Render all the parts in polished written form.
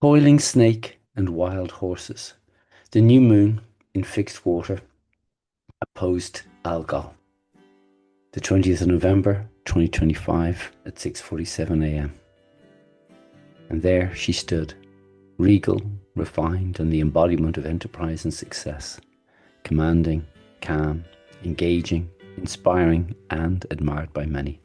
Coiling snake and wild horses. The new moon in fixed water opposed Algol. The 20th of November 2025 at 6:47 a.m. And there she stood, regal, refined, and the embodiment of enterprise and success, commanding, calm, engaging, inspiring, and admired by many,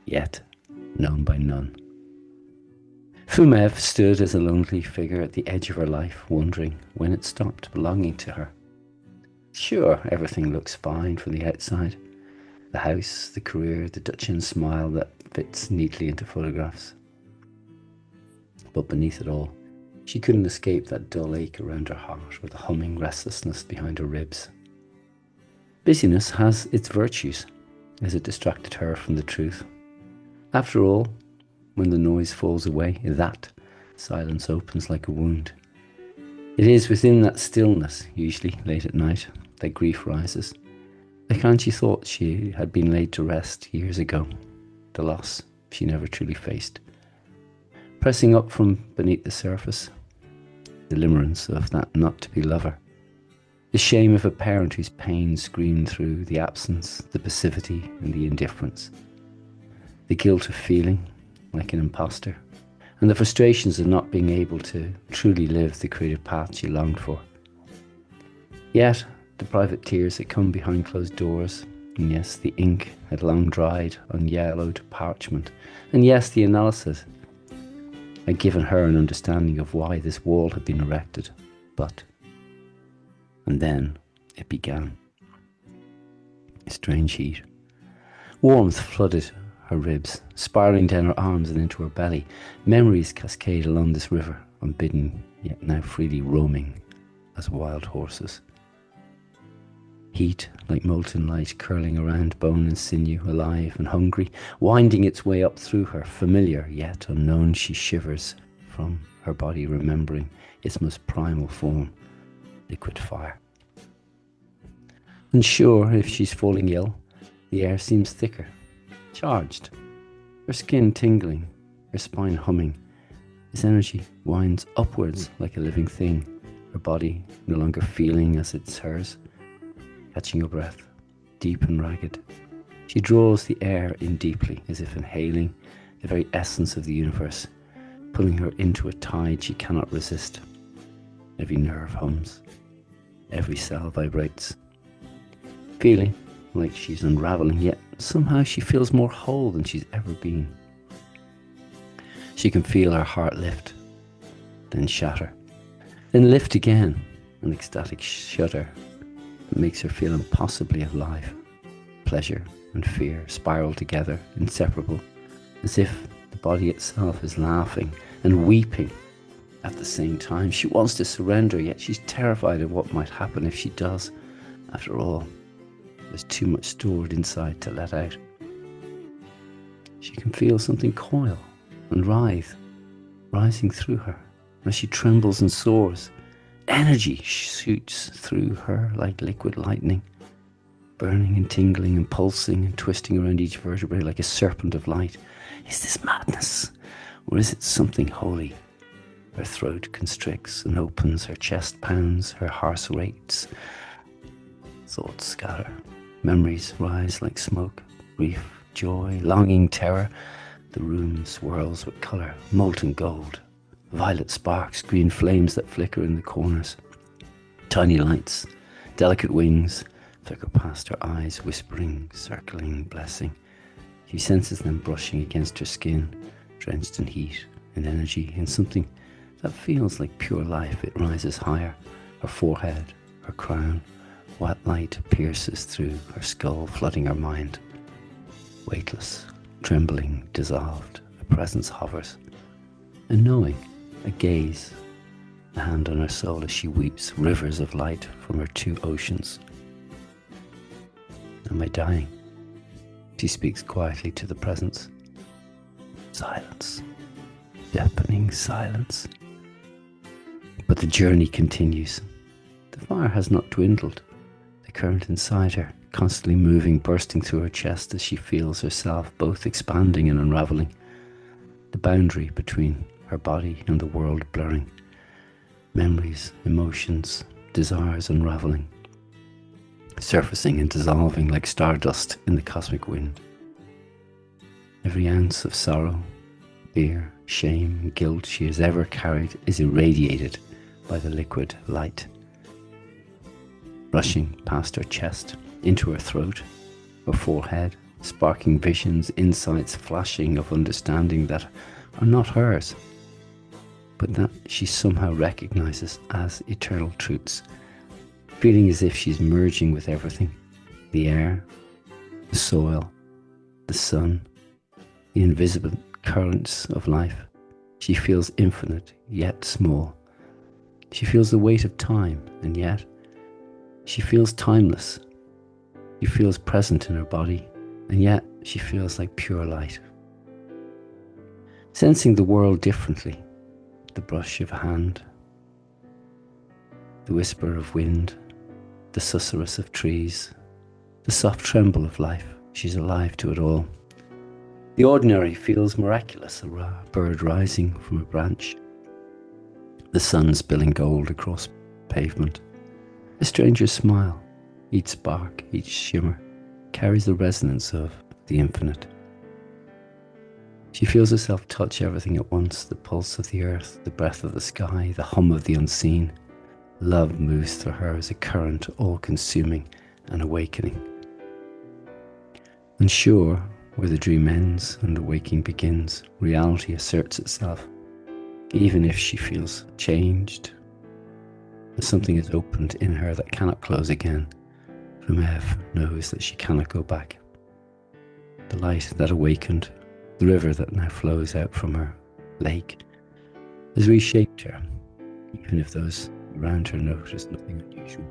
yet known by none. Fumev stood as a lonely figure at the edge of her life, wondering when it stopped belonging to her. Sure, everything looks fine from the outside. The house, the career, the Dutchian smile that fits neatly into photographs. But beneath it all, she couldn't escape that dull ache around her heart or the humming restlessness behind her ribs. Busyness has its virtues, as it distracted her from the truth. After all, when the noise falls away, that silence opens like a wound. It is within that stillness, usually late at night, that grief rises. The kind she thought she had been laid to rest years ago. The loss she never truly faced. Pressing up from beneath the surface, the limerence of that not-to-be lover. The shame of a parent whose pain screamed through the absence, the passivity, and the indifference. The guilt of feeling like an imposter, and the frustrations of not being able to truly live the creative path she longed for. Yet, the private tears that come behind closed doors, and yes, the ink had long dried on yellowed parchment, and yes, the analysis had given her an understanding of why this wall had been erected. And then it began. A strange heat. Warmth flooded her ribs, spiraling down her arms and into her belly. Memories cascade along this river, unbidden, yet now freely roaming as wild horses. Heat like molten light curling around bone and sinew, alive and hungry, winding its way up through her, familiar yet unknown. She shivers from her body, remembering its most primal form, liquid fire. Unsure if she's falling ill, the air seems thicker, charged, her skin tingling, her spine humming. This energy winds upwards like a living thing, her body no longer feeling as it's hers. Catching her breath, deep and ragged, she draws the air in deeply, as if inhaling the very essence of the universe, pulling her into a tide she cannot resist. Every nerve hums, every cell vibrates, feeling like she's unraveling, yet somehow she feels more whole than she's ever been. She can feel her heart lift, then shatter, then lift again, an ecstatic shudder that makes her feel impossibly alive. Pleasure and fear spiral together, inseparable, as if the body itself is laughing and weeping at the same time. She wants to surrender, yet she's terrified of what might happen if she does. After all, there's too much stored inside to let out. She can feel something coil and writhe, rising through her as she trembles and soars. Energy shoots through her like liquid lightning, burning and tingling and pulsing and twisting around each vertebrae like a serpent of light. Is this madness, or is it something holy? Her throat constricts and opens, her chest pounds, her heart rates. Thoughts scatter, memories rise like smoke, grief, joy, longing, terror. The room swirls with colour, molten gold, violet sparks, green flames that flicker in the corners. Tiny lights, delicate wings, flicker past her eyes, whispering, circling, blessing. She senses them brushing against her skin, drenched in heat and energy, in something that feels like pure life. It rises higher, her forehead, her crown. White light pierces through her skull, flooding her mind. Weightless, trembling, dissolved, a presence hovers. A knowing, a gaze, a hand on her soul as she weeps rivers of light from her two oceans. Am I dying? She speaks quietly to the presence. Silence. Deafening silence. But the journey continues. The fire has not dwindled. The current inside her, constantly moving, bursting through her chest as she feels herself both expanding and unraveling. The boundary between her body and the world blurring. Memories, emotions, desires unraveling, surfacing and dissolving like stardust in the cosmic wind. Every ounce of sorrow, fear, shame, and guilt she has ever carried is irradiated by the liquid light, rushing past her chest, into her throat, her forehead, sparking visions, insights flashing of understanding that are not hers, but that she somehow recognizes as eternal truths, feeling as if she's merging with everything: the air, the soil, the sun, the invisible currents of life. She feels infinite, yet small. She feels the weight of time, and yet she feels timeless. She feels present in her body, and yet she feels like pure light. Sensing the world differently, the brush of a hand, the whisper of wind, the susurrus of trees, the soft tremble of life, she's alive to it all. The ordinary feels miraculous, a bird rising from a branch, the sun spilling gold across pavement, a stranger's smile. Each spark, each shimmer, carries the resonance of the infinite. She feels herself touch everything at once: the pulse of the earth, the breath of the sky, the hum of the unseen. Love moves through her as a current, all-consuming and awakening. Unsure where the dream ends and the waking begins, reality asserts itself. Even if she feels changed, something is opened in her that cannot close again. Rumev knows that she cannot go back. The light that awakened, the river that now flows out from her lake, has reshaped her, even if those around her notice nothing unusual.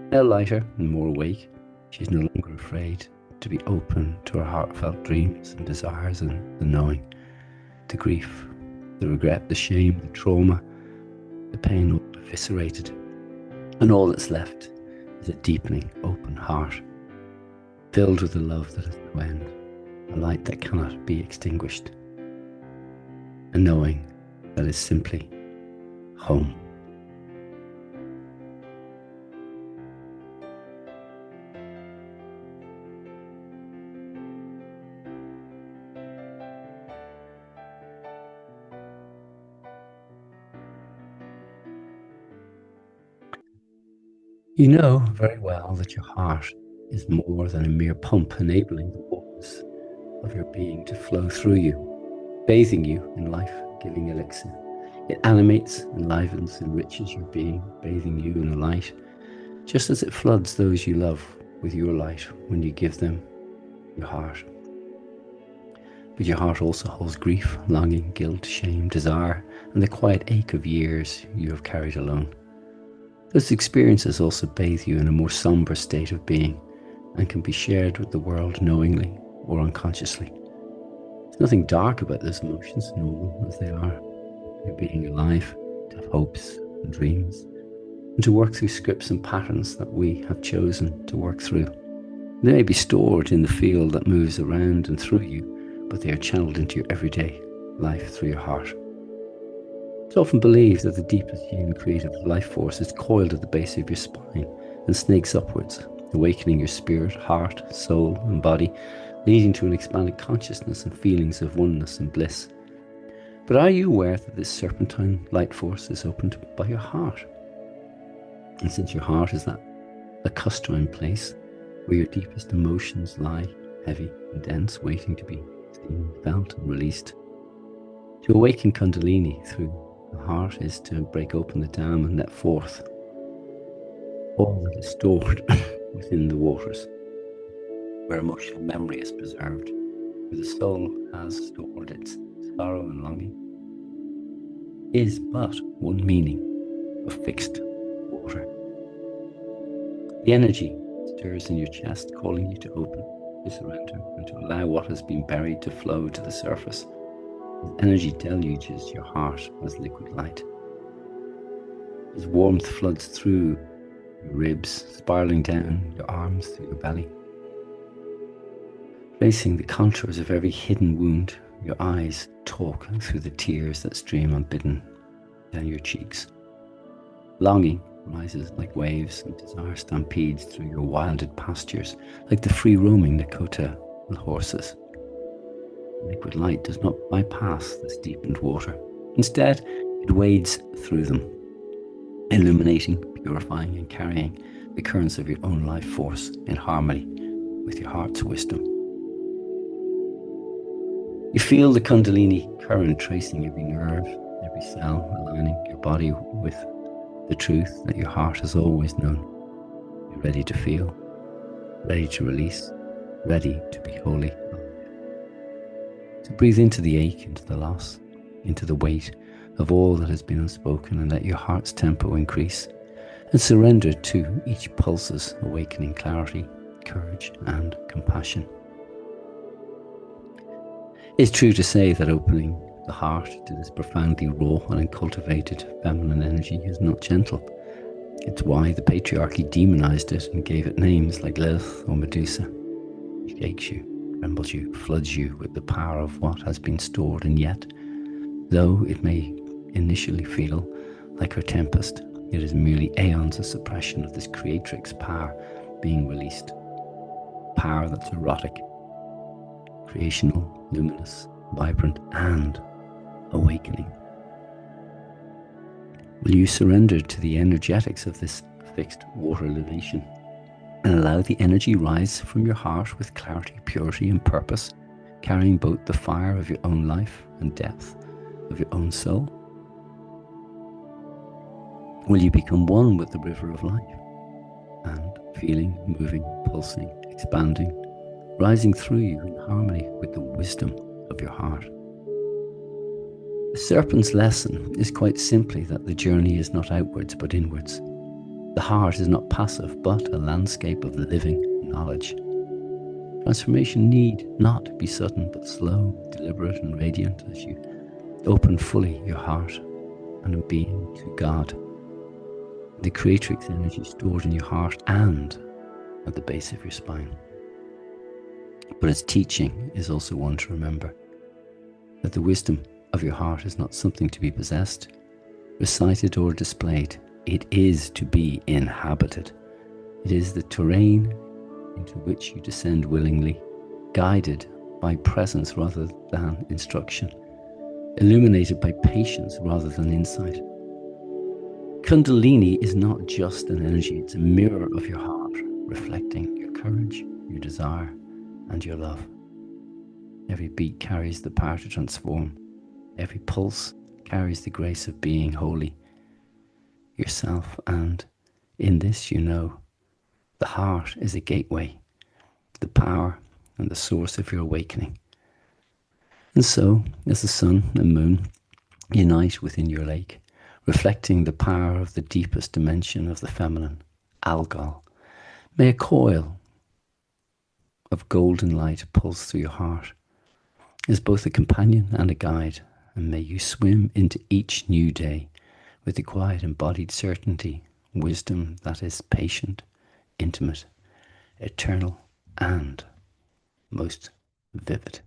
Now lighter and more awake, she is no longer afraid to be open to her heartfelt dreams and desires and the knowing, the grief, the regret, the shame, the trauma, the pain all eviscerated, and all that's left is a deepening, open heart, filled with a love that has no end, a light that cannot be extinguished, a knowing that is simply home. You know very well that your heart is more than a mere pump enabling the waters of your being to flow through you, bathing you in life-giving elixir. It animates, enlivens, enriches your being, bathing you in a light, just as it floods those you love with your light when you give them your heart. But your heart also holds grief, longing, guilt, shame, desire, and the quiet ache of years you have carried alone. Those experiences also bathe you in a more somber state of being and can be shared with the world knowingly or unconsciously. There's nothing dark about those emotions, normal as they are. They're being alive, to have hopes and dreams, and to work through scripts and patterns that we have chosen to work through. They may be stored in the field that moves around and through you, but they are channeled into your everyday life through your heart. It's often believed that the deepest human creative life force is coiled at the base of your spine and snakes upwards, awakening your spirit, heart, soul, and body, leading to an expanded consciousness and feelings of oneness and bliss. But are you aware that this serpentine light force is opened by your heart? And since your heart is that lacustrine place where your deepest emotions lie, heavy and dense, waiting to be seen, felt, and released, to awaken Kundalini through the heart is to break open the dam and let forth all that is stored within the waters, where emotional memory is preserved, where the soul has stored its sorrow and longing, is but one meaning of fixed water. The energy stirs in your chest, calling you to open, to surrender, and to allow what has been buried to flow to the surface. Energy deluges your heart as liquid light. As warmth floods through your ribs, spiraling down your arms through your belly, tracing the contours of every hidden wound Your eyes talk through the tears that stream unbidden down your cheeks. Longing rises like waves, and desire stampedes through your wilded pastures, like the free-roaming Dakota horses. Liquid light does not bypass this deepened water. Instead, it wades through them, illuminating, purifying, and carrying the currents of your own life force in harmony with your heart's wisdom. You feel the Kundalini current tracing every nerve, every cell, aligning your body with the truth that your heart has always known. You're ready to feel, ready to release, ready to be holy. So breathe into the ache, into the loss, into the weight of all that has been unspoken, and let your heart's tempo increase, and surrender to each pulse's awakening clarity, courage, and compassion. It's true to say that opening the heart to this profoundly raw and uncultivated feminine energy is not gentle. It's why the patriarchy demonized it and gave it names like Lilith or Medusa. It shakes you, trembles you, floods you with the power of what has been stored, and yet, though it may initially feel like her tempest, it is merely aeons of suppression of this creatrix power being released. Power that's erotic, creational, luminous, vibrant, and awakening. Will you surrender to the energetics of this fixed water elevation and allow the energy rise from your heart with clarity, purity, and purpose, carrying both the fire of your own life and depth of your own soul? Will you become one with the river of life and feeling, moving, pulsing, expanding, rising through you in harmony with the wisdom of your heart? The serpent's lesson is quite simply that the journey is not outwards but inwards. The heart is not passive but a landscape of living knowledge. Transformation need not be sudden but slow, deliberate, and radiant as you open fully your heart and being to God, the creatrix energy stored in your heart and at the base of your spine. But its teaching is also one to remember, that the wisdom of your heart is not something to be possessed, recited, or displayed. It is to be inhabited. It is the terrain into which you descend willingly, guided by presence rather than instruction, illuminated by patience rather than insight. Kundalini is not just an energy, it's a mirror of your heart, reflecting your courage, your desire, and your love. Every beat carries the power to transform. Every pulse carries the grace of being holy yourself, and in this you know the heart is a gateway, the power and the source of your awakening. And so, as the sun and moon unite within your lake, reflecting the power of the deepest dimension of the feminine, Algol, may a coil of golden light pulse through your heart as both a companion and a guide, and may you swim into each new day with the quiet embodied certainty, wisdom that is patient, intimate, eternal, and most vivid.